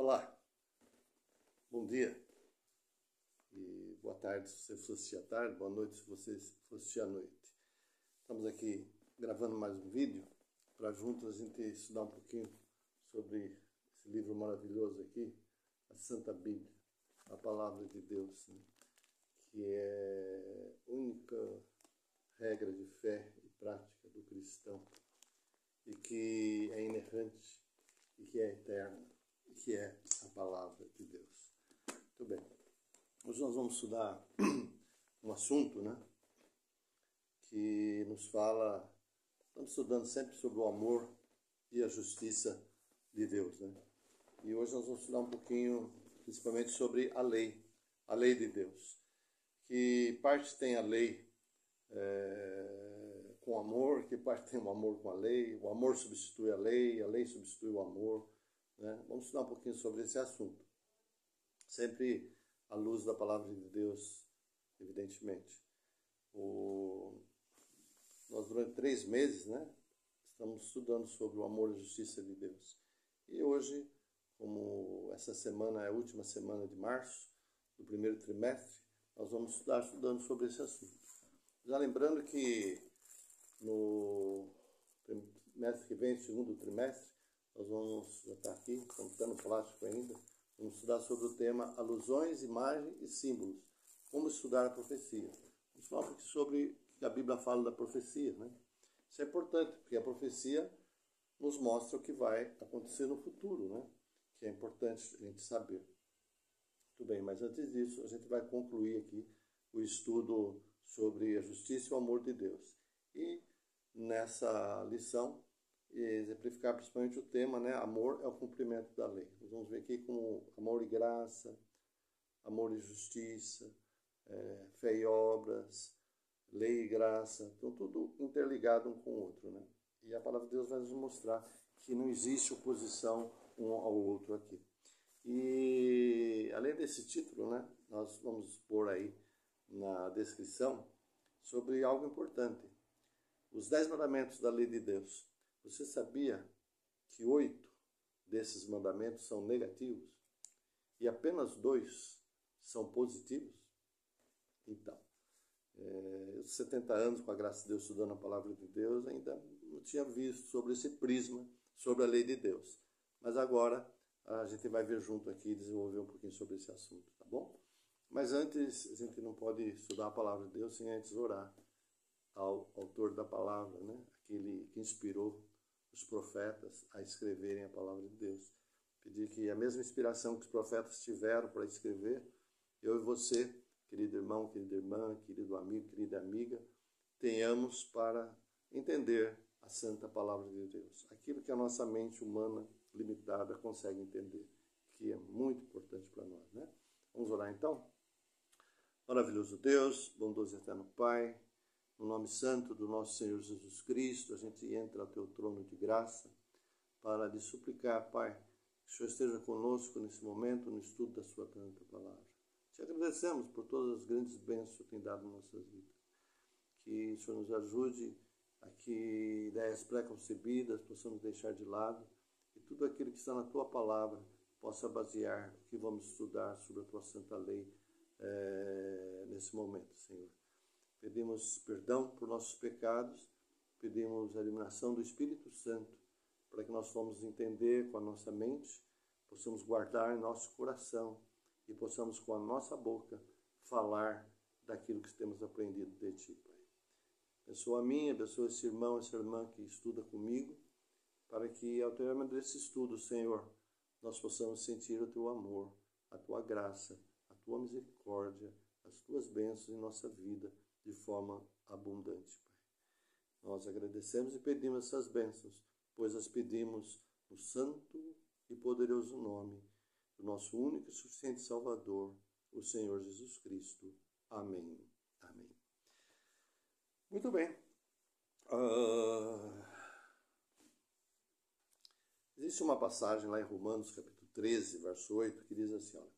Olá, bom dia e boa tarde se você for assistir à tarde, boa noite se você for assistir à noite. Estamos aqui gravando mais um vídeo para juntos a gente estudar um pouquinho sobre esse livro maravilhoso aqui, a Santa Bíblia, a Palavra de Deus, né? Que é a única regra de fé e prática do cristão e que é inerrante e que é eterna, e que é a Palavra de Deus. Muito bem. Hoje nós vamos estudar um assunto, né, que nos fala, estamos estudando sempre sobre o amor e a justiça de Deus, né? E hoje nós vamos estudar um pouquinho, principalmente sobre a lei de Deus. Que parte tem a lei com amor, que parte tem o amor com a lei, o amor substitui a lei substitui o amor, né? Vamos estudar um pouquinho sobre esse assunto. Sempre à luz da palavra de Deus, evidentemente. Nós durante 3 meses, né, estamos estudando sobre o amor e a justiça de Deus. E hoje, como essa semana é a última semana de março, do primeiro trimestre, nós vamos estar estudando sobre esse assunto. Já lembrando que no trimestre que vem, segundo trimestre, nós vamos, já está aqui, estamos no plástico ainda, vamos estudar sobre o tema alusões, imagem e símbolos. Como estudar a profecia. Vamos falar um pouquinho sobre o que a Bíblia fala da profecia, né? Isso é importante, porque a profecia nos mostra o que vai acontecer no futuro, né? Que é importante a gente saber. Muito bem, mas antes disso, a gente vai concluir aqui o estudo sobre a justiça e o amor de Deus. E nessa lição, exemplificar principalmente o tema, né? Amor é o cumprimento da lei. Nós vamos ver aqui como amor e graça, amor e justiça, fé e obras, lei e graça, então tudo interligado um com o outro, né? E a palavra de Deus vai nos mostrar que não existe oposição um ao outro aqui. E além desse título, né, nós vamos pôr aí na descrição sobre algo importante. Os 10 mandamentos da lei de Deus. Você sabia que 8 desses mandamentos são negativos e apenas 2 são positivos? Então, 70 anos com a graça de Deus estudando a palavra de Deus, ainda não tinha visto sobre esse prisma, sobre a lei de Deus. Mas agora a gente vai ver junto aqui e desenvolver um pouquinho sobre esse assunto, tá bom? Mas antes, a gente não pode estudar a palavra de Deus sem antes orar ao autor da palavra, né? Aquele que inspirou os profetas a escreverem a palavra de Deus. Pedir que a mesma inspiração que os profetas tiveram para escrever, eu e você, querido irmão, querida irmã, querido amigo, querida amiga, tenhamos para entender a santa palavra de Deus. Aquilo que a nossa mente humana limitada consegue entender, que é muito importante para nós, né? Vamos orar então? Maravilhoso Deus, bondoso e eterno Pai, no nome santo do nosso Senhor Jesus Cristo, a gente entra ao teu trono de graça para lhe suplicar, Pai, que o Senhor esteja conosco nesse momento no estudo da sua santa palavra. Te agradecemos por todas as grandes bênçãos que o Senhor tem dado em nossas vidas. Que o Senhor nos ajude a que ideias pré-concebidas possamos deixar de lado e tudo aquilo que está na Tua palavra possa basear o que vamos estudar sobre a Tua santa lei nesse momento, Senhor. Pedimos perdão por nossos pecados, pedimos a iluminação do Espírito Santo para que nós possamos entender com a nossa mente, possamos guardar em nosso coração e possamos com a nossa boca falar daquilo que temos aprendido de Ti, Pai. Abençoa a mim, abençoa esse irmão, essa irmã que estuda comigo, para que ao termo desse estudo, Senhor, nós possamos sentir o Teu amor, a Tua graça, a Tua misericórdia, as Tuas bênçãos em nossa vida de forma abundante, Pai. Nós agradecemos e pedimos essas bênçãos, pois as pedimos no santo e poderoso nome do nosso único e suficiente Salvador, o Senhor Jesus Cristo. Amém. Amém. Muito bem. Existe uma passagem lá em Romanos, capítulo 13, verso 8, que diz assim, olha,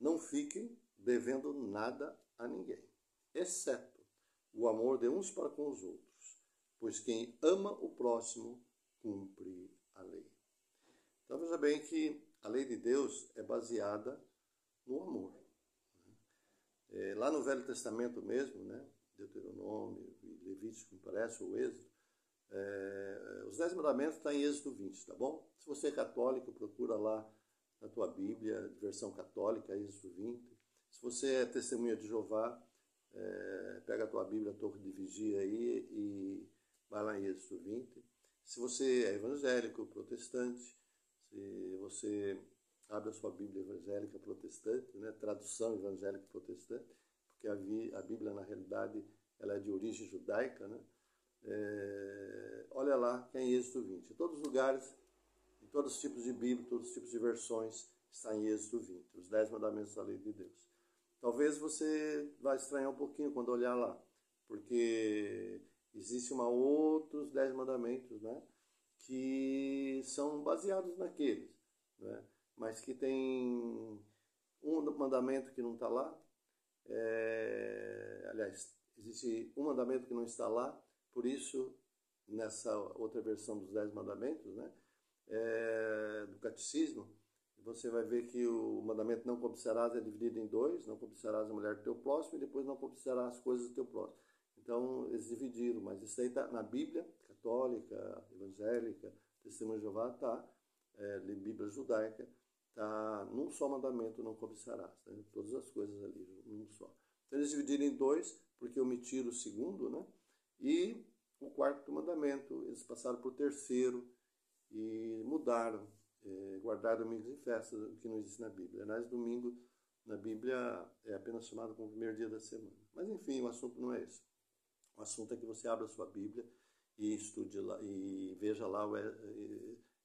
não fiquem devendo nada a ninguém, exceto o amor de uns para com os outros, pois quem ama o próximo cumpre a lei. Então veja bem que a lei de Deus é baseada no amor. Lá no Velho Testamento mesmo, né? Deuteronômio, Levítico, me parece, ou Êxodo, os 10 mandamentos estão em Êxodo 20, tá bom? Se você é católico, procura lá na tua Bíblia, versão católica, Êxodo 20. Se você é testemunha de Jeová, pega a tua Bíblia, Torre de Vigia aí e vai lá em Êxodo 20. Se você é evangélico, protestante, se você abre a sua Bíblia evangélica protestante, né, tradução evangélica protestante, porque a Bíblia, na realidade, ela é de origem judaica, né? Olha lá que é em Êxodo 20. Em todos os lugares, em todos os tipos de Bíblia, todos os tipos de versões, está em Êxodo 20, os 10 mandamentos da lei de Deus. Talvez você vai estranhar um pouquinho quando olhar lá, porque existe outros 10 mandamentos, né, que são baseados naqueles, né, mas que tem um mandamento que não está lá. Aliás, existe um mandamento que não está lá, por isso, nessa outra versão dos 10 mandamentos, né, do catecismo, você vai ver que o mandamento não cobiçarás é dividido em 2, não cobiçarás a mulher do teu próximo e depois não cobiçarás as coisas do teu próximo. Então, eles dividiram, mas isso aí está na Bíblia católica, evangélica, Testemunho de Jeová, está, Bíblia judaica, está num só mandamento, não cobiçarás, né? Todas as coisas ali, num só. Então, eles dividiram em 2, porque omitiram o segundo, né? E o quarto mandamento, eles passaram por terceiro e mudaram, guardar domingos e festas, o que não existe na Bíblia. Aliás, domingo na Bíblia é apenas chamado como o primeiro dia da semana. Mas enfim, o assunto não é esse. O assunto é que você abra a sua Bíblia e estude lá, e veja lá o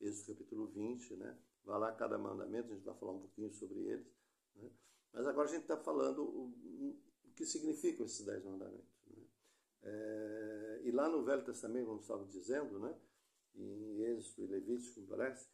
Êxodo capítulo 20, né? Vá lá cada mandamento, a gente vai falar um pouquinho sobre eles, né? Mas agora a gente está falando o que significam esses 10 mandamentos, né? E lá no Velho Testamento, como estava dizendo, né? Em Êxodo e Levítico, me parece,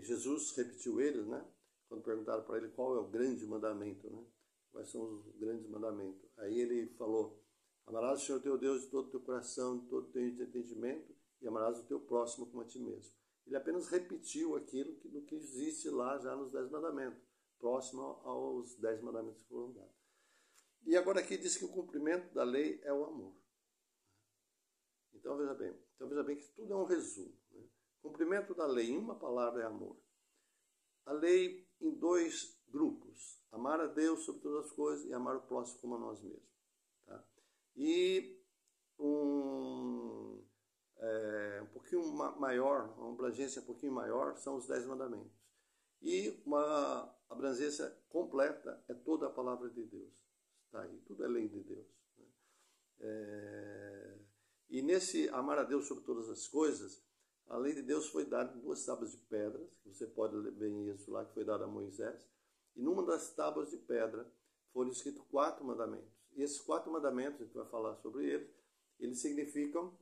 Jesus repetiu eles, né? Quando perguntaram para ele qual é o grande mandamento, né? Quais são os grandes mandamentos. Aí ele falou: amarás o Senhor teu Deus de todo o teu coração, de todo o teu entendimento, e amarás o teu próximo como a ti mesmo. Ele apenas repetiu aquilo que existe lá já nos 10 mandamentos, próximo aos 10 mandamentos que foram dados. E agora aqui diz que o cumprimento da lei é o amor. Então veja bem que tudo é um resumo, né? O cumprimento da lei em uma palavra é amor. A lei em 2 grupos: amar a Deus sobre todas as coisas e amar o próximo como a nós mesmos. Tá? E um pouquinho maior, uma abrangência um pouquinho maior, são os 10 mandamentos. E uma abrangência completa é toda a palavra de Deus. Está aí, tudo é lei de Deus, né? E nesse amar a Deus sobre todas as coisas, a lei de Deus foi dada em 2 tábuas de pedra, que você pode ver isso lá, que foi dada a Moisés. E numa das tábuas de pedra foram escritos 4 mandamentos. E esses 4 mandamentos, a gente vai falar sobre eles significam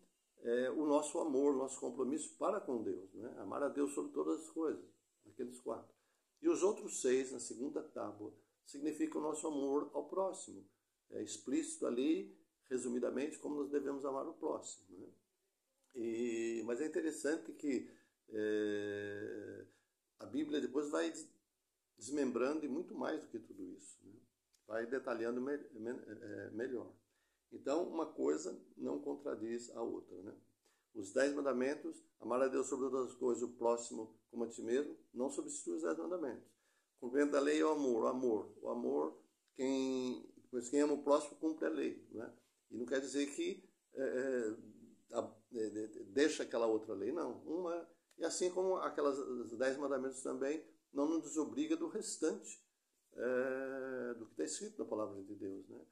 o nosso amor, o nosso compromisso para com Deus, né? Amar a Deus sobre todas as coisas, aqueles 4. E os outros 6, na segunda tábua, significam o nosso amor ao próximo. É explícito ali, resumidamente, como nós devemos amar o próximo, né? Mas é interessante que a Bíblia depois vai desmembrando e muito mais do que tudo isso, né? Vai detalhando melhor. Então, uma coisa não contradiz a outra, né? Os 10 mandamentos, amar a Deus sobre todas as coisas, o próximo como a ti mesmo, não substitui os 10 mandamentos. O cumprimento da lei é o amor. O amor, pois quem ama o próximo cumpre a lei, né? E não quer dizer que deixa aquela outra lei, não. E assim como aquelas 10 mandamentos também não nos desobriga do restante do que está escrito na palavra de Deus, né?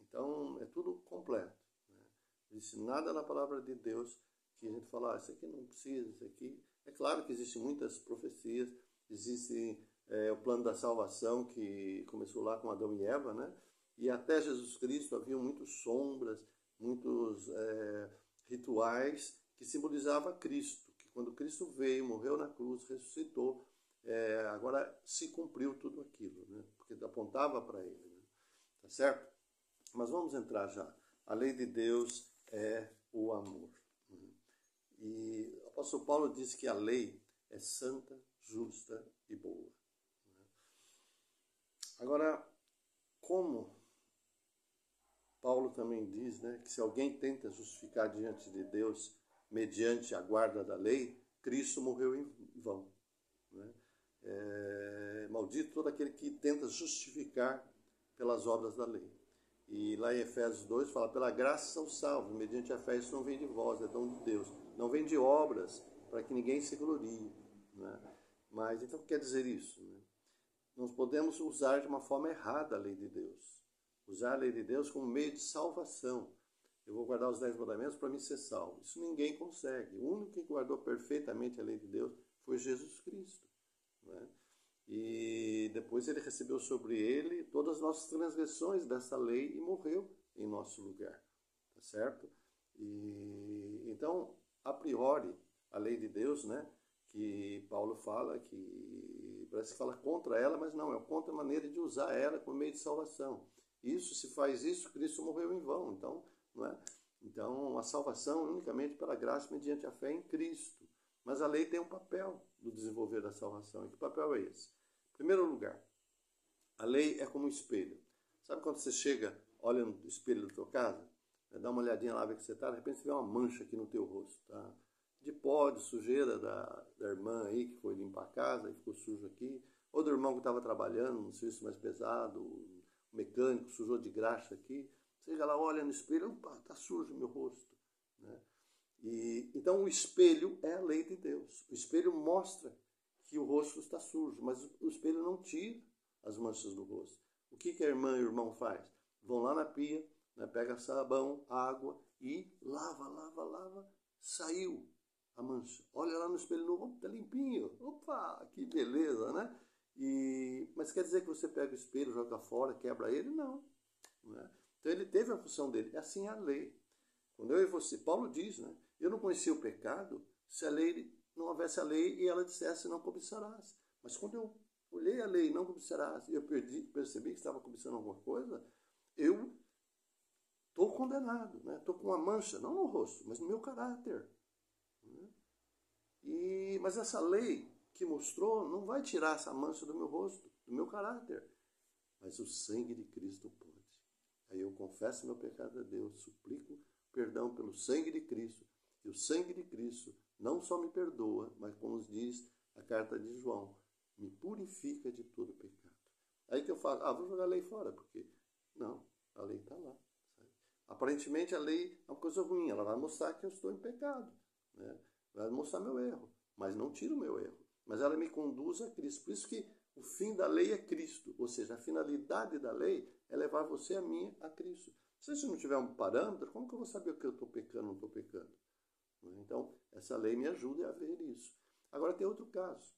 Então, é tudo completo, né? Não existe nada na palavra de Deus que a gente fala, isso aqui não precisa, isso aqui... É claro que existem muitas profecias, existe o plano da salvação que começou lá com Adão e Eva, né? E até Jesus Cristo havia muitas sombras, muitos rituais que simbolizavam Cristo, que quando Cristo veio, morreu na cruz, ressuscitou, agora se cumpriu tudo aquilo, né? Porque apontava para ele, né? Tá certo? Mas vamos entrar já. A lei de Deus é o amor. E o apóstolo Paulo diz que a lei é santa, justa e boa. Agora, como Paulo também diz, né, que se alguém tenta justificar diante de Deus mediante a guarda da lei, Cristo morreu em vão. Né? Maldito todo aquele que tenta justificar pelas obras da lei. E lá em Efésios 2 fala, pela graça são salvos, mediante a fé. Isso não vem de vós, é dom de Deus. Não vem de obras, para que ninguém se glorie. Né? Mas, então, o que quer dizer isso? Né? Nós podemos usar de uma forma errada a lei de Deus. Usar a lei de Deus como meio de salvação. Eu vou guardar os 10 mandamentos para me ser salvo. Isso ninguém consegue. O único que guardou perfeitamente a lei de Deus foi Jesus Cristo. Né? E depois ele recebeu sobre ele todas as nossas transgressões dessa lei e morreu em nosso lugar. Tá certo? E então, a priori, a lei de Deus, né, que Paulo fala, que parece que fala contra ela, mas não, é contra a maneira de usar ela como meio de salvação. Isso, se faz isso, Cristo morreu em vão. Então, não é? Então, a salvação é unicamente pela graça mediante a fé em Cristo. Mas a lei tem um papel no desenvolver da salvação. E que papel é esse? Em primeiro lugar, a lei é como um espelho. Sabe quando você chega, olha no espelho da tua casa, dá uma olhadinha lá, vê que você está, de repente você vê uma mancha aqui no teu rosto, tá? De pó, de sujeira da irmã aí que foi limpar a casa e ficou sujo aqui, ou do irmão que estava trabalhando num serviço mais pesado, o mecânico sujou de graxa aqui, você já lá olha no espelho, opa, está sujo o meu rosto, né? E então o espelho é a lei de Deus. O espelho mostra que o rosto está sujo, mas o espelho não tira as manchas do rosto. O que a irmã e o irmão faz? Vão lá na pia, né, pega sabão, água e lava, saiu a mancha. Olha lá no espelho novo, está limpinho. Opa, que beleza, né? Mas quer dizer que você pega o espelho, joga fora, quebra ele? Não. Né? Então ele teve a função dele. Assim é a lei. Quando eu e você, Paulo diz, né? Eu não conhecia o pecado se a lei não houvesse a lei e ela dissesse não cobiçarás. Mas quando eu olhei a lei não cobiçarás e eu percebi que estava cobiçando alguma coisa, eu estou condenado, né? Estou com uma mancha, não no rosto, mas no meu caráter. Né? Mas essa lei que mostrou não vai tirar essa mancha do meu rosto, do meu caráter. Mas o sangue de Cristo pode. Aí eu confesso meu pecado a Deus, suplico perdão pelo sangue de Cristo. E o sangue de Cristo não só me perdoa, mas como diz a carta de João, me purifica de todo pecado. Aí que eu falo, vou jogar a lei fora, porque não, a lei está lá. Sabe? Aparentemente a lei é uma coisa ruim, ela vai mostrar que eu estou em pecado, né? Vai mostrar meu erro, mas não tira o meu erro. Mas ela me conduz a Cristo. Por isso que o fim da lei é Cristo, ou seja, a finalidade da lei é levar você a mim a Cristo. Se não tiver um parâmetro, como que eu vou saber o que eu estou pecando ou não estou pecando? Então, essa lei me ajuda a ver isso. Agora, tem outro caso.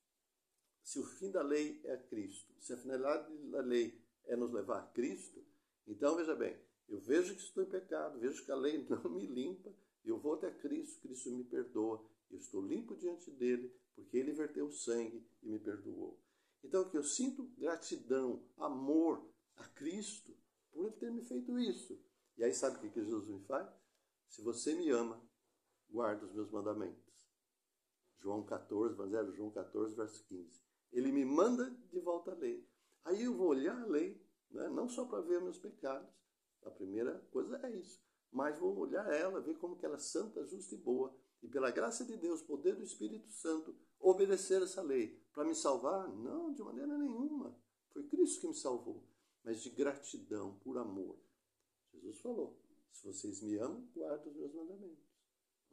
Se o fim da lei é Cristo, se a finalidade da lei é nos levar a Cristo, então, veja bem, eu vejo que estou em pecado, vejo que a lei não me limpa, eu vou até Cristo, Cristo me perdoa, eu estou limpo diante dele, porque ele verteu o sangue e me perdoou. Então, que eu sinto gratidão, amor a Cristo, por ele ter me feito isso. E aí, sabe o que Jesus me faz? Se você me ama, guarda os meus mandamentos. João 14, Evangelho João 14, verso 15. Ele me manda de volta a lei. Aí eu vou olhar a lei, né? Não só para ver meus pecados. A primeira coisa é isso. Mas vou olhar ela, ver como que ela é santa, justa e boa. E pela graça de Deus, poder do Espírito Santo, obedecer essa lei. Para me salvar? Não, de maneira nenhuma. Foi Cristo que me salvou. Mas de gratidão, por amor. Jesus falou, se vocês me amam, guardem os meus mandamentos.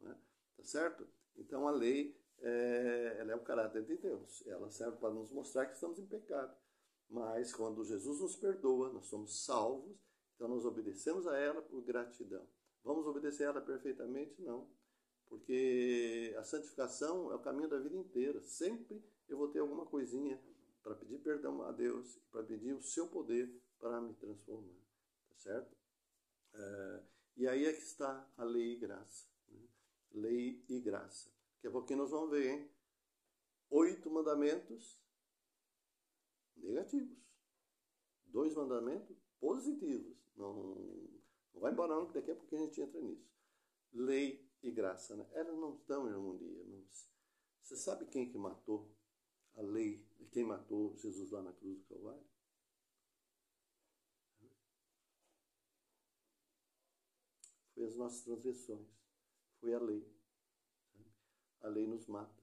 Né? Tá certo? Então a lei, ela é o caráter de Deus. Ela serve para nos mostrar que estamos em pecado. Mas quando Jesus nos perdoa, nós somos salvos, então nós obedecemos a ela por gratidão. Vamos obedecer a ela perfeitamente? Não. Porque a santificação é o caminho da vida inteira. Sempre eu vou ter alguma coisinha para pedir perdão a Deus, para pedir o seu poder para me transformar. Tá certo? E aí é que está a lei e graça. Né? Lei e graça. Daqui a pouquinho nós vamos ver, hein? 8 mandamentos negativos. 2 mandamentos positivos. Não vai embora não, que daqui a pouquinho a gente entra nisso. Lei e graça, né? Elas não estão em harmonia, irmãos. Você sabe quem que matou a lei quem matou Jesus lá na cruz do Calvário? Foi as nossas transgressões, foi a lei. A lei nos mata.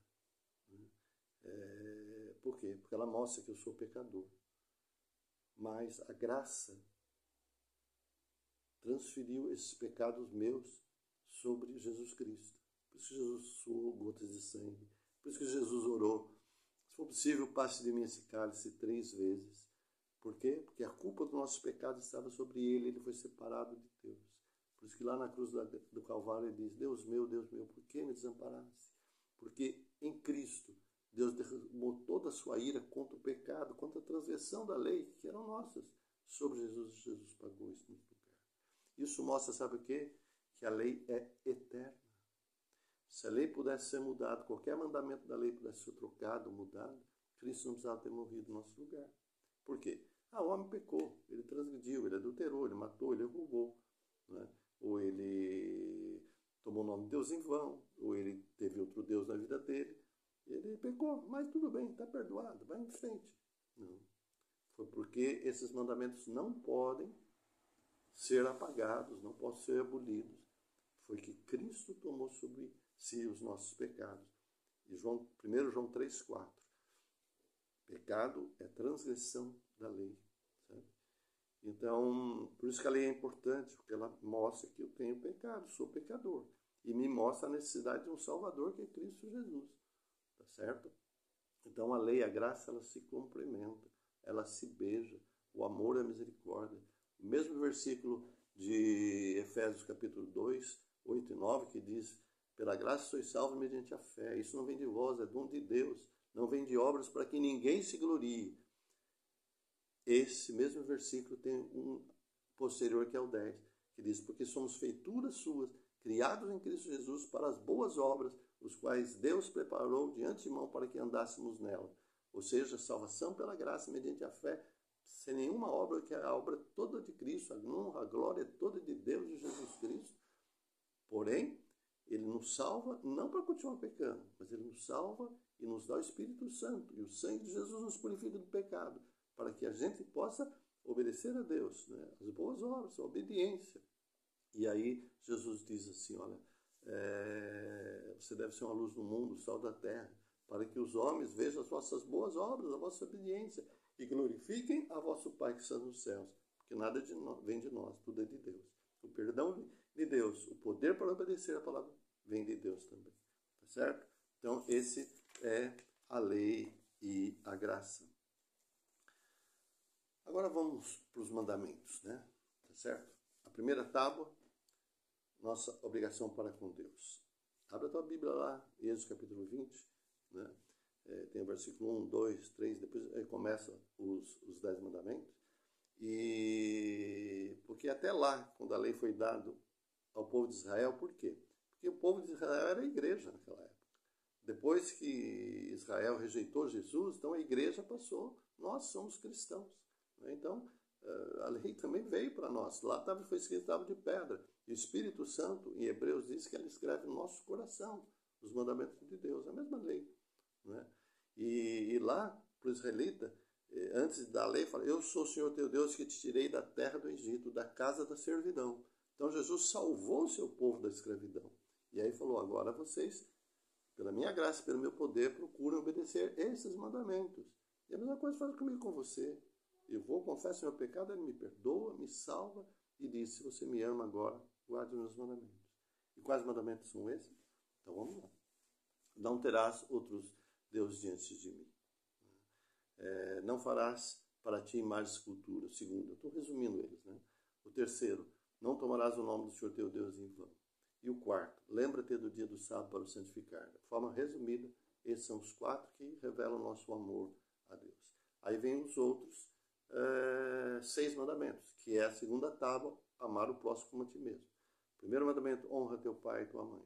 Por quê? Porque ela mostra que eu sou pecador. Mas a graça transferiu esses pecados meus sobre Jesus Cristo. Por isso que Jesus suou gotas de sangue. Por isso que Jesus orou: se for possível, passe de mim esse cálice 3 vezes. Por quê? Porque a culpa dos nossos pecados estava sobre ele, ele foi separado de Deus. Por isso que lá na cruz do Calvário ele diz: Deus meu, por que me desamparaste? Porque em Cristo Deus derramou toda a sua ira contra o pecado, contra a transgressão da lei, que eram nossas, sobre Jesus. Jesus pagou isso no lugar. Isso mostra, sabe o quê? Que a lei é eterna. Se a lei pudesse ser mudada, qualquer mandamento da lei pudesse ser trocado, mudado, Cristo não precisava ter morrido no nosso lugar. Por quê? O homem pecou, ele transgrediu, ele adulterou, ele matou, ele roubou, né? Ou ele tomou o nome de Deus em vão, ou ele teve outro Deus na vida dele. Ele pecou, mas tudo bem, está perdoado, vai em frente. Não. Foi porque esses mandamentos não podem ser apagados, não podem ser abolidos. Foi que Cristo tomou sobre si os nossos pecados. E 1 João 3,4. Pecado é transgressão da lei. Sabe? Então, por isso que a lei é importante, porque ela mostra que eu tenho pecado, sou pecador. E me mostra a necessidade de um Salvador, que é Cristo Jesus. Tá certo? Então a lei, a graça, ela se complementa, ela se beija, o amor e a misericórdia. O mesmo versículo de Efésios capítulo 2, 8 e 9, que diz: pela graça sois salvos mediante a fé. Isso não vem de vós, é dom de Deus. Não vem de obras para que ninguém se glorie. Esse mesmo versículo tem um posterior, que é o 10, que diz: porque somos feituras suas, criados em Cristo Jesus para as boas obras, os quais Deus preparou de antemão para que andássemos nela. Ou seja, salvação pela graça mediante a fé, sem nenhuma obra, que é a obra toda de Cristo, a honra, a glória toda de Deus, de Jesus Cristo. Porém, ele nos salva não para continuar pecando, mas ele nos salva e nos dá o Espírito Santo. E o sangue de Jesus nos purifica do pecado, para que a gente possa obedecer a Deus, né? As boas obras, a obediência. E aí Jesus diz assim: olha, você deve ser uma luz no mundo, o sal da terra, para que os homens vejam as vossas boas obras, a vossa obediência, e glorifiquem a vosso Pai que está nos céus. Porque nada vem de nós, tudo é de Deus. O perdão de Deus, o poder para obedecer a palavra vem de Deus também. Tá certo? Então, esse é a lei e a graça. Agora vamos para os mandamentos, né? Tá certo? A primeira tábua, nossa obrigação para com Deus. Abra a tua Bíblia lá, Êxodo capítulo 20, né? Tem o versículo 1, 2, 3, depois começa os 10 mandamentos. E porque até lá, quando a lei foi dada ao povo de Israel, por quê? Porque o povo de Israel era a igreja naquela época. Depois que Israel rejeitou Jesus, então a igreja passou, nós somos cristãos. Então, a lei também veio para nós. Lá foi escrito, estava de pedra. E o Espírito Santo, em Hebreus, diz que ele escreve no nosso coração os mandamentos de Deus, a mesma lei. Né? E lá, para o israelita, antes da lei, fala: eu sou o Senhor teu Deus que te tirei da terra do Egito, da casa da servidão. Então Jesus salvou o seu povo da escravidão. E aí falou: agora vocês, pela minha graça, pelo meu poder, procuram obedecer esses mandamentos. E a mesma coisa faz comigo, com você. Eu vou, confesso o meu pecado, ele me perdoa, me salva e diz: se você me ama agora, guarde os meus mandamentos. E quais mandamentos são esses? Então vamos lá. Não terás outros deuses diante de mim. Não farás para ti imagem de escultura. O segundo, eu estou resumindo eles, né? O terceiro, não tomarás o nome do Senhor teu Deus em vão. E o quarto, lembra-te do dia do sábado para o santificar. De forma resumida, esses são os 4 que revelam o nosso amor a Deus. Aí vem os outros 6 mandamentos, que é a segunda tábua, amar o próximo como a ti mesmo. Primeiro mandamento, honra teu pai e tua mãe.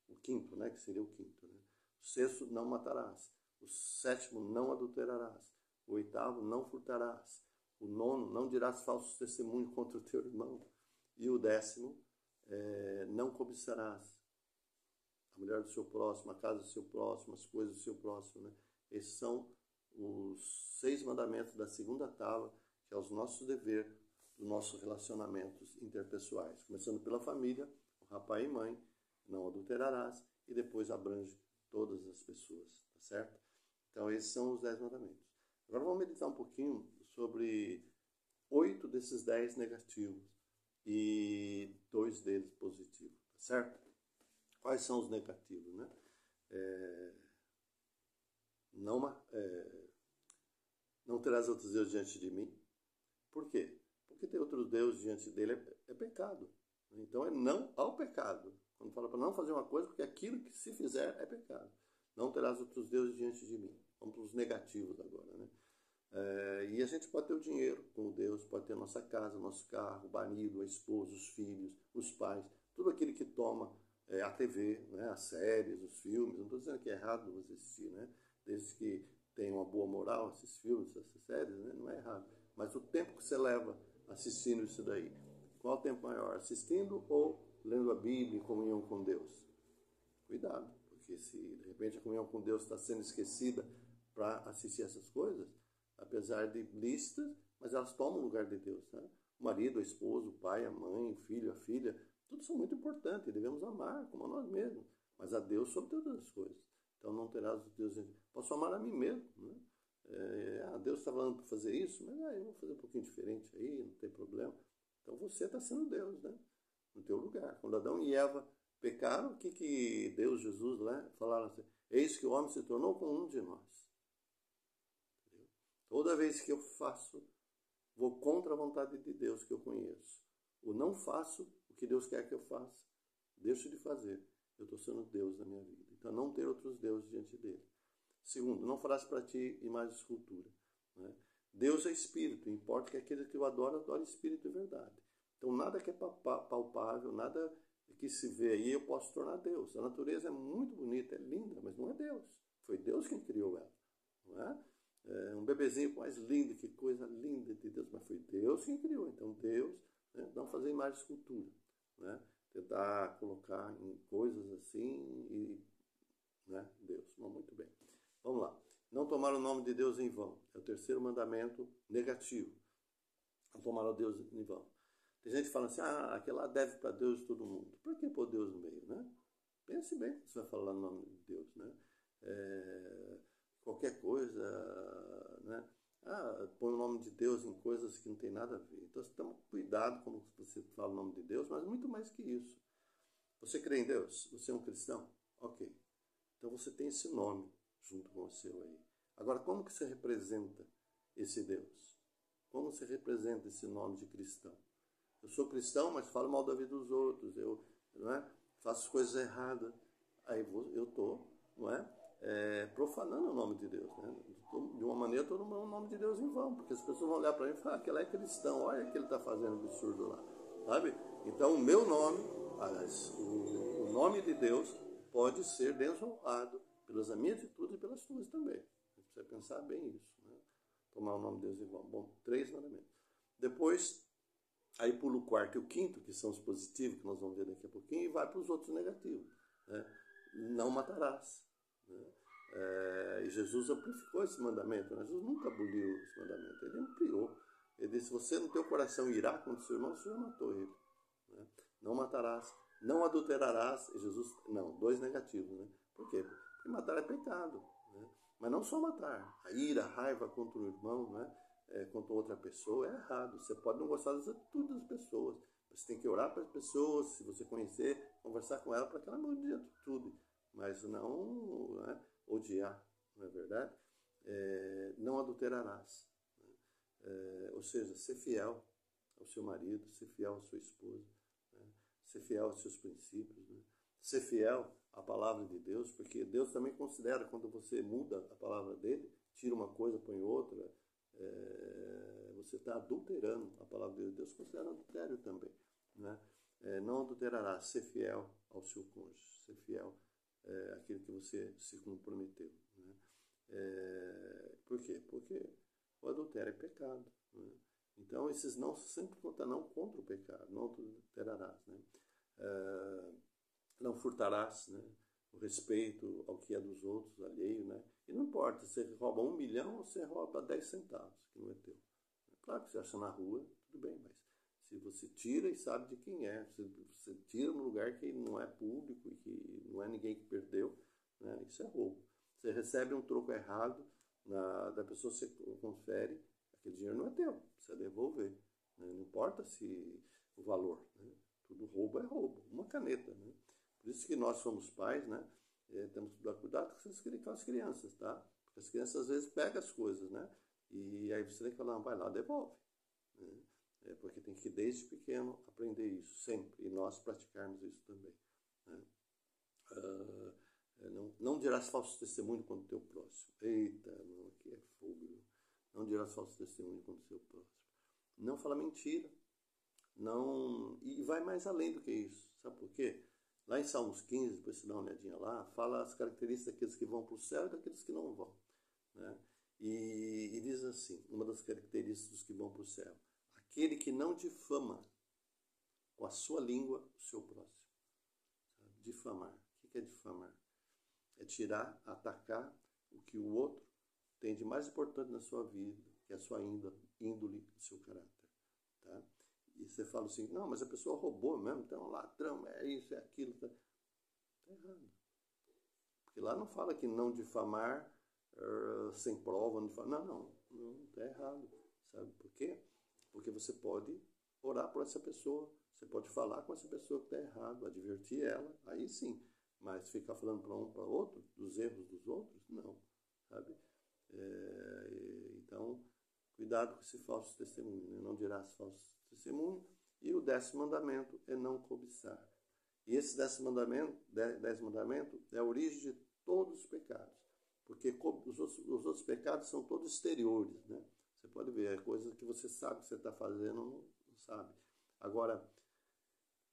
O quinto, né, que seria o quinto. Né? O sexto, não matarás. O sétimo, não adulterarás. O oitavo, não furtarás. O nono, não dirás falsos testemunhos contra o teu irmão. E o 10º, não cobiçarás a mulher do seu próximo, a casa do seu próximo, as coisas do seu próximo. Né? Esses são os 6 mandamentos da segunda tábua, que é os nossos deveres, dos nossos relacionamentos interpessoais. Começando pela família, o pai e mãe, não adulterarás, e depois abrange todas as pessoas, tá certo? Então esses são os 10 mandamentos. Agora vamos meditar um pouquinho sobre 8 desses 10 negativos e 2 deles positivos, tá certo? Quais são os negativos, né? Não terás outros deuses diante de mim. Por quê? Porque ter outros deuses diante dele é pecado. Então é não ao pecado. Quando fala para não fazer uma coisa, porque aquilo que se fizer é pecado. Não terás outros deuses diante de mim. Vamos para os negativos agora, né? E a gente pode ter o dinheiro como Deus, pode ter a nossa casa, nosso carro, o marido, a esposa, os filhos, os pais, tudo aquilo que toma a TV, né? As séries, os filmes. Não estou dizendo que é errado você assistir, né? Desde que tenha uma boa moral, esses filmes, essas séries, né? Não é errado. Mas o tempo que você leva assistindo isso daí, qual o tempo maior? Assistindo ou lendo a Bíblia em comunhão com Deus? Cuidado, porque se de repente a comunhão com Deus está sendo esquecida para assistir essas coisas, apesar de lícitas, mas elas tomam o lugar de Deus, né? O marido, a esposa, o pai, a mãe, o filho, a filha, todos são muito importantes, devemos amar como a nós mesmos, mas a Deus sobre todas as coisas. Então não terás os deuses. Posso amar a mim mesmo, né? Deus está falando para fazer isso, mas eu vou fazer um pouquinho diferente aí, não tem problema. Então você está sendo Deus, né? No teu lugar. Quando Adão e Eva pecaram, o que Deus, Jesus, né, falaram assim? Eis que o homem se tornou como um de nós. Entendeu? Toda vez que eu faço, vou contra a vontade de Deus que eu conheço. Ou não faço o que Deus quer que eu faça. Deixo de fazer. Eu estou sendo Deus na minha vida. Então não ter outros deuses diante dele. Segundo, não farás para ti imagem de escultura, né? Deus é espírito, importa que aquele que o adora, adore espírito e verdade. Então nada que é palpável, nada que se vê aí eu posso tornar Deus. A natureza é muito bonita, é linda, mas não é Deus. Foi Deus quem criou ela, não é? Um bebezinho mais lindo, que coisa linda de Deus, mas foi Deus quem criou. Então Deus, né, não fazer imagem de escultura, né? Tentar colocar em coisas assim e, né, Deus, não, muito bem. Vamos lá. Não tomar o nome de Deus em vão. É o terceiro mandamento negativo. Não tomar o Deus em vão. Tem gente que fala assim, aquele lá deve para Deus todo mundo. Por que pôr Deus no meio, né? Pense bem que você vai falar no nome de Deus, né? Qualquer coisa, né? Põe o nome de Deus em coisas que não tem nada a ver. Então, toma cuidado como você fala o nome de Deus, mas muito mais que isso. Você crê em Deus? Você é um cristão? Ok. Então, você tem esse nome junto com o seu aí. Agora, como que você representa esse Deus? Como você representa esse nome de cristão? Eu sou cristão, mas falo mal da vida dos outros. Eu, não é? Faço coisas erradas. Aí eu estou, não é? Profanando o nome de Deus, né? De uma maneira, estou no nome de Deus em vão, porque as pessoas vão olhar para mim e falar, aquele é cristão, olha o que ele está fazendo absurdo lá, sabe? Então, o meu nome, aliás, o nome de Deus pode ser desonrado pelas minhas atitudes e pelas tuas também. Você precisa pensar bem isso, né? Tomar o nome de Deus em vão. Bom, 3 mandamentos. Depois, aí pula o quarto e o quinto, que são os positivos, que nós vamos ver daqui a pouquinho, e vai para os outros negativos, né? Não matarás, né? E Jesus amplificou esse mandamento, né? Jesus nunca aboliu esse mandamento, ele ampliou. Ele disse, você no teu coração irá contra o seu irmão, você já matou ele, né? Não matarás, não adulterarás, e Jesus, não, 2 negativos, né? Por quê? Porque matar é pecado, né? Mas não só matar, a ira, a raiva contra o irmão, né? Contra outra pessoa é errado. Você pode não gostar das atitudes das pessoas, você tem que orar para as pessoas, se você conhecer, conversar com ela para que ela mude de atitude, mas não, né, odiar, não é verdade? Não adulterarás, né? Ou seja, ser fiel ao seu marido, ser fiel à sua esposa, né? Ser fiel aos seus princípios, né? Ser fiel à palavra de Deus, porque Deus também considera quando você muda a palavra dele, tira uma coisa, põe outra, você está adulterando a palavra de Deus. Deus considera adultério também, né? Não adulterarás, ser fiel ao seu cônjuge, ser fiel àquilo que você se comprometeu, né? Por quê? Porque o adultério é pecado, né? Então esses não sempre contarão contra o pecado. Não adulterarás, né? Não furtarás, né? o respeito ao que é dos outros, alheio, né? E não importa, você rouba 1 milhão ou você rouba 10 centavos, que não é teu. Claro que você acha na rua, tudo bem, mas se você tira e sabe de quem é, você tira num lugar que não é público e que não é ninguém que perdeu, né? Isso é roubo. Você recebe um troco errado da pessoa que você confere, aquele dinheiro não é teu, precisa devolver. Né? Não importa se o valor, né? Tudo roubo é roubo, uma caneta, né? Por isso que nós somos pais, né? Temos que dar cuidado com as crianças, tá? Porque as crianças às vezes pegam as coisas, né? E aí você tem que falar, vai lá, devolve. Né? Porque tem que desde pequeno aprender isso, sempre. E nós praticarmos isso também. Né? Não dirás falso testemunho contra o teu próximo. Eita, não, aqui é fogo. Não dirás falso testemunho contra o teu próximo. Não fala mentira. Não, e vai mais além do que isso. Sabe por quê? Lá em Salmos 15, depois você dá uma olhadinha lá, fala as características daqueles que vão para o céu e daqueles que não vão. Né? E diz assim, uma das características dos que vão para o céu: aquele que não difama com a sua língua o seu próximo. Sabe? Difamar. O que é difamar? É tirar, atacar o que o outro tem de mais importante na sua vida, que é a sua índole, o seu caráter. Tá? E você fala assim, não, mas a pessoa roubou mesmo, então é um ladrão, é isso, é aquilo. Tá errado. Porque lá não fala que não difamar sem prova, não difamar. Não, tá errado. Sabe por quê? Porque você pode orar por essa pessoa, você pode falar com essa pessoa que está errado, advertir ela, aí sim. Mas ficar falando para um, para outro, dos erros dos outros, não. Sabe? Então, cuidado com esse falso testemunho, né? Não dirás falso testemunho. E o 10º mandamento é não cobiçar. E esse 10º mandamento é a origem de todos os pecados. Porque os outros pecados são todos exteriores, né? Você pode ver, é coisa que você sabe que você está fazendo, não sabe. Agora,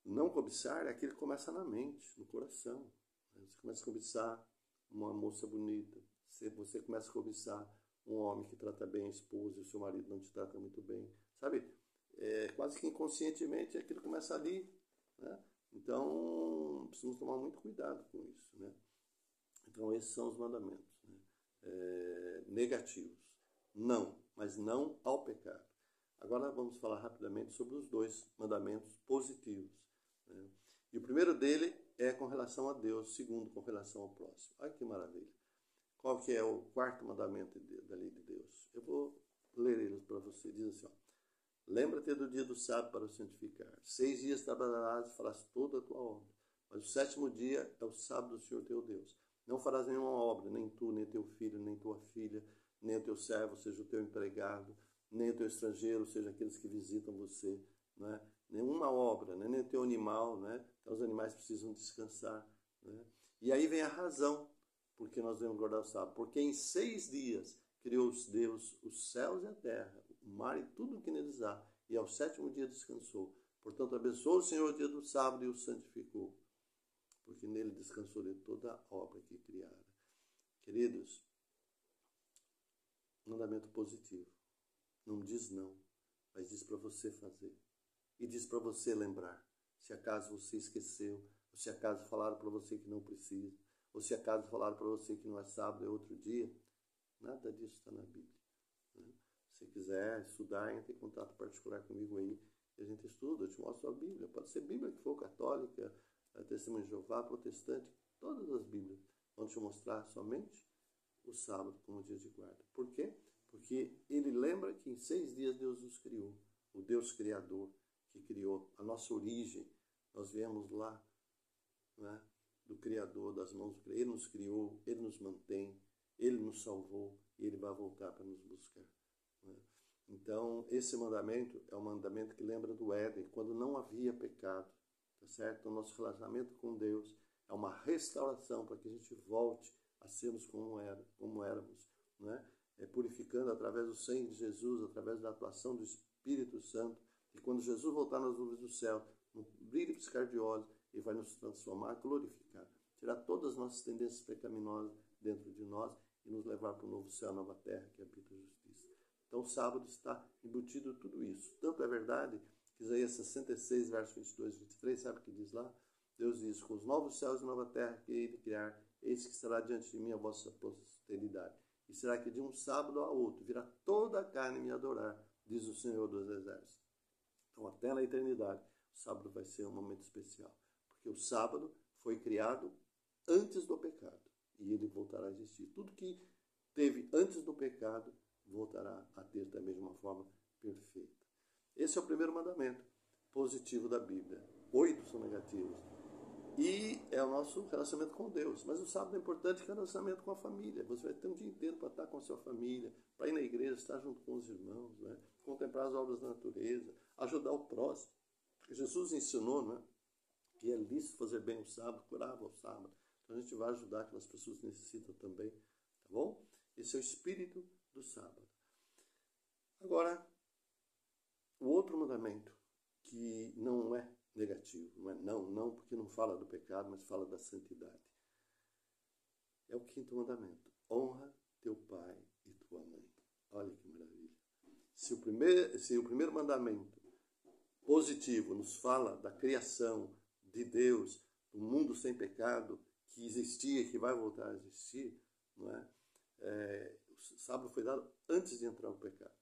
não cobiçar é aquilo que começa na mente, no coração. Você começa a cobiçar uma moça bonita. Você começa a cobiçar um homem que trata bem a esposa e o seu marido não te trata muito bem. Sabe? Quase que inconscientemente aquilo começa ali. Né? Então, precisamos tomar muito cuidado com isso. Né? Então, esses são os mandamentos. Né? Negativos. Não, mas não ao pecado. Agora vamos falar rapidamente sobre os 2 mandamentos positivos. Né? E o primeiro dele é com relação a Deus, o segundo com relação ao próximo. Olha que maravilha. Qual que é o 4º mandamento da lei de Deus? Eu vou ler eles para você. Diz assim, ó, lembra-te do dia do sábado para o santificar. 6 dias trabalharás e farás toda a tua obra. Mas o 7º dia é o sábado do Senhor teu Deus. Não farás nenhuma obra, nem tu, nem teu filho, nem tua filha, nem o teu servo, seja o teu empregado, nem o teu estrangeiro, seja aqueles que visitam você, né? Nenhuma obra, né? Nem o teu animal, né? Então os animais precisam descansar, né? E aí vem a razão porque nós devemos guardar o sábado. Porque em 6 dias criou Deus os céus e a terra, o mar e tudo o que neles há, e ao 7º dia descansou. Portanto, abençoou o Senhor o dia do sábado e o santificou, porque nele descansou de toda a obra que criara. Queridos, mandamento positivo. Não diz não, mas diz para você fazer. E diz para você lembrar. Se acaso você esqueceu, ou se acaso falaram para você que não precisa, ou se acaso falaram para você que não é sábado, é outro dia, nada disso está na Bíblia. Né? Se quiser estudar, entre em contato particular comigo aí, e a gente estuda, eu te mostro a Bíblia. Pode ser Bíblia que for católica, Testemunho de Jeová, protestante, todas as Bíblias vão te mostrar somente o sábado como dia de guarda. Por quê? Porque ele lembra que em 6 dias Deus nos criou. O Deus Criador que criou a nossa origem. Nós viemos lá, né, do Criador, das mãos do Criador. Ele nos criou, Ele nos mantém, Ele nos salvou e Ele vai voltar para nos buscar. Né? Então, esse mandamento é um mandamento que lembra do Éden, quando não havia pecado. Tá certo? O nosso relacionamento com Deus é uma restauração para que a gente volte a sermos como éramos, né? Purificando através do sangue de Jesus, através da atuação do Espírito Santo. E quando Jesus voltar nas nuvens do céu, no brilho e piscar de olhos, Ele vai nos transformar, glorificar, tirar todas as nossas tendências pecaminosas dentro de nós e nos levar para o novo céu, nova terra, que habita a justiça. Então, o sábado está embutido tudo isso. Tanto é verdade que Isaías 66, verso 22 e 23, sabe o que diz lá? Deus diz, com os novos céus e nova terra que hei de criar, eis que estará diante de mim a vossa posteridade. E será que de um sábado a outro virá toda a carne me adorar, diz o Senhor dos Exércitos. Então, até na eternidade, o sábado vai ser um momento especial. Porque o sábado foi criado antes do pecado. E ele voltará a existir. Tudo que teve antes do pecado, voltará a ter também de uma forma perfeita. Esse é o primeiro mandamento positivo da Bíblia. 8 são negativos. E é o nosso relacionamento com Deus. Mas o sábado é importante que é o relacionamento com a família. Você vai ter um dia inteiro para estar com a sua família, para ir na igreja, estar junto com os irmãos, né? Contemplar as obras da natureza, ajudar o próximo. Jesus ensinou, né, que é lícito fazer bem o sábado, curava o sábado. Então a gente vai ajudar aquelas pessoas que necessitam também. Tá bom? Esse é o espírito do sábado. Agora, o outro mandamento que não é negativo, não porque não fala do pecado, mas fala da santidade. É o 5º mandamento. Honra teu pai e tua mãe. Olha que maravilha. Se o primeiro mandamento positivo nos fala da criação de Deus, do mundo sem pecado, que existia e que vai voltar a existir, não é? O sábado foi dado antes de entrar o pecado.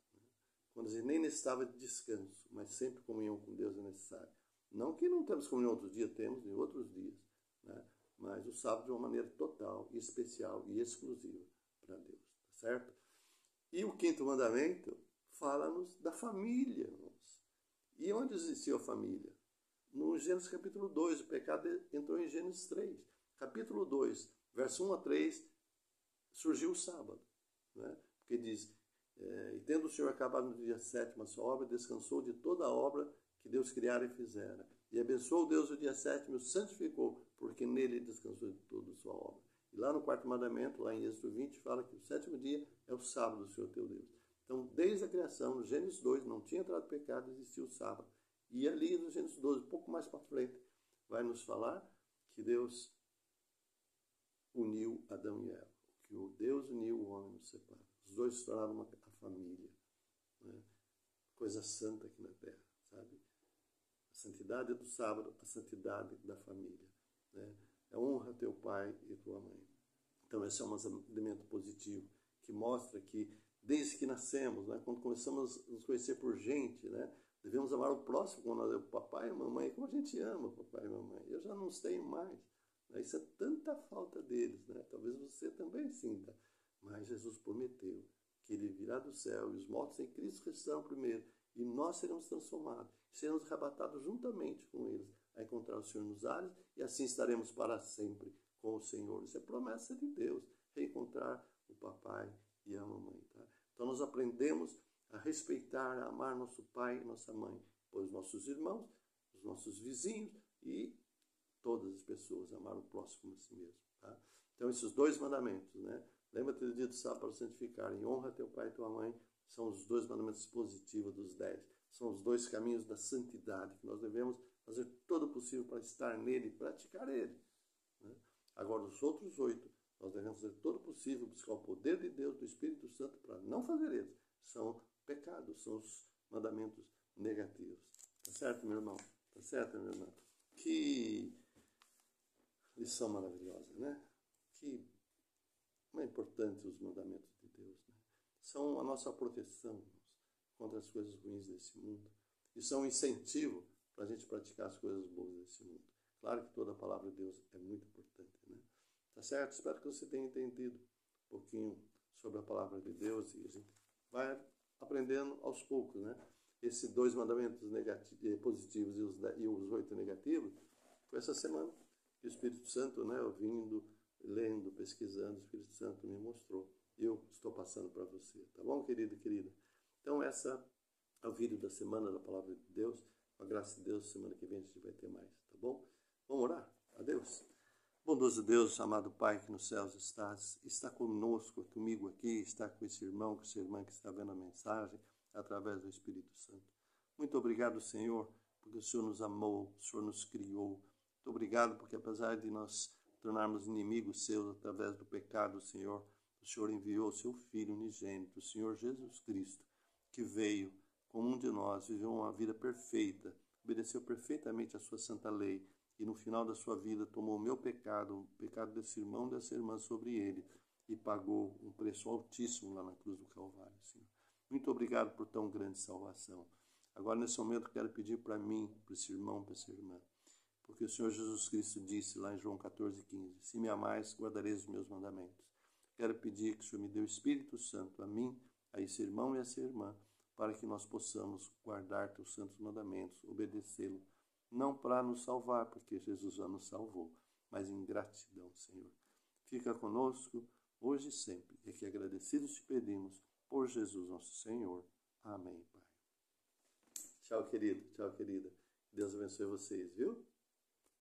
Quando a gente nem necessitava de descanso, mas sempre comunhão com Deus é necessário. Não que não temos comunhão outros dias, temos em outros dias, né? Mas o sábado de uma maneira total, especial e exclusiva para Deus, tá certo? E o 5º mandamento fala-nos da família, irmãos. E onde existiu a família? No Gênesis capítulo 2, o pecado entrou em Gênesis 3. Capítulo 2, verso 1 a 3, surgiu o sábado, né? Porque diz, e tendo o Senhor acabado no dia 7º a sua obra, descansou de toda a obra que Deus criara e fizera. E abençoou Deus o dia 7º e o santificou, porque nele descansou de toda a sua obra. E lá no 4º mandamento, lá em Êxodo 20, fala que o 7º dia é o sábado do Senhor teu Deus. Então, desde a criação, no Gênesis 2, não tinha entrado pecado, existia o sábado. E ali no Gênesis 12, um pouco mais para frente, vai nos falar que Deus uniu Adão e Eva. Que o Deus uniu o homem e nos separa. Os dois se tornaram a família, né? Coisa santa aqui na terra, sabe? A santidade do sábado, a santidade da família, né? Honra teu pai e tua mãe. Então esse é um elemento positivo que mostra que desde que nascemos, né, quando começamos a nos conhecer por gente, né, devemos amar o próximo como o papai e a mamãe, como a gente ama o papai e a mamãe. Eu já não os tenho mais, né? Isso é tanta falta deles, né? Talvez você também sinta. Mas Jesus prometeu que ele virá do céu e os mortos em Cristo ressuscitarão primeiro. E nós seremos transformados, seremos arrebatados juntamente com eles a encontrar o Senhor nos ares e assim estaremos para sempre com o Senhor. Isso é promessa de Deus, reencontrar o papai e a mamãe. Tá? Então nós aprendemos a respeitar, a amar nosso pai e nossa mãe, pois nossos irmãos, os nossos vizinhos e todas as pessoas, amar o próximo como a si mesmo. Tá? Então esses 2 mandamentos, né? Lembra-te do dia do sábado para santificar. E honra teu pai e tua mãe. São os 2 mandamentos positivos dos 10. São os 2 caminhos da santidade que nós devemos fazer todo o possível para estar nele e praticar ele. Né? Agora, os outros 8, nós devemos fazer todo o possível, buscar o poder de Deus, do Espírito Santo, para não fazer eles. São pecados, são os mandamentos negativos. Tá certo, meu irmão? Tá certo, minha irmã? Que lição maravilhosa, né? Como é importante os mandamentos de Deus, né? São a nossa proteção contra as coisas ruins desse mundo. E são um incentivo para a gente praticar as coisas boas desse mundo. Claro que toda a palavra de Deus é muito importante, né? Tá certo? Espero que você tenha entendido um pouquinho sobre a palavra de Deus e a gente vai aprendendo aos poucos, né? Esses 2 mandamentos positivos e os 8 negativos foi essa semana que o Espírito Santo, né, ouvindo, lendo, pesquisando, o Espírito Santo me mostrou. Eu estou passando para você, tá bom, querido e querida? Então, essa é o vídeo da semana da Palavra de Deus. Com a graça de Deus, semana que vem a gente vai ter mais, tá bom? Vamos orar? Adeus. Bondoso Deus, amado Pai que nos céus estás, está conosco, comigo aqui, está com esse irmão, com essa irmã que está vendo a mensagem, através do Espírito Santo. Muito obrigado, Senhor, porque o Senhor nos amou, o Senhor nos criou. Muito obrigado porque apesar de nós tornarmos inimigos seus através do pecado, Senhor, o Senhor enviou o seu Filho unigênito, o Senhor Jesus Cristo, que veio como um de nós, viveu uma vida perfeita, obedeceu perfeitamente a sua santa lei e no final da sua vida tomou o meu pecado, o pecado desse irmão, dessa irmã sobre ele, e pagou um preço altíssimo lá na cruz do Calvário, Senhor. Muito obrigado por tão grande salvação. Agora, nesse momento, quero pedir para mim, para esse irmão, para essa irmã, porque o Senhor Jesus Cristo disse lá em João 14,15, se me amais, guardareis os meus mandamentos. Quero pedir que o Senhor me dê o Espírito Santo a mim, a esse irmão e a essa irmã, para que nós possamos guardar teus santos mandamentos, obedecê-lo, não para nos salvar, porque Jesus já nos salvou, mas em gratidão, Senhor. Fica conosco hoje e sempre, e que agradecidos te pedimos por Jesus nosso Senhor. Amém, Pai. Tchau, querido. Tchau, querida. Deus abençoe vocês, viu?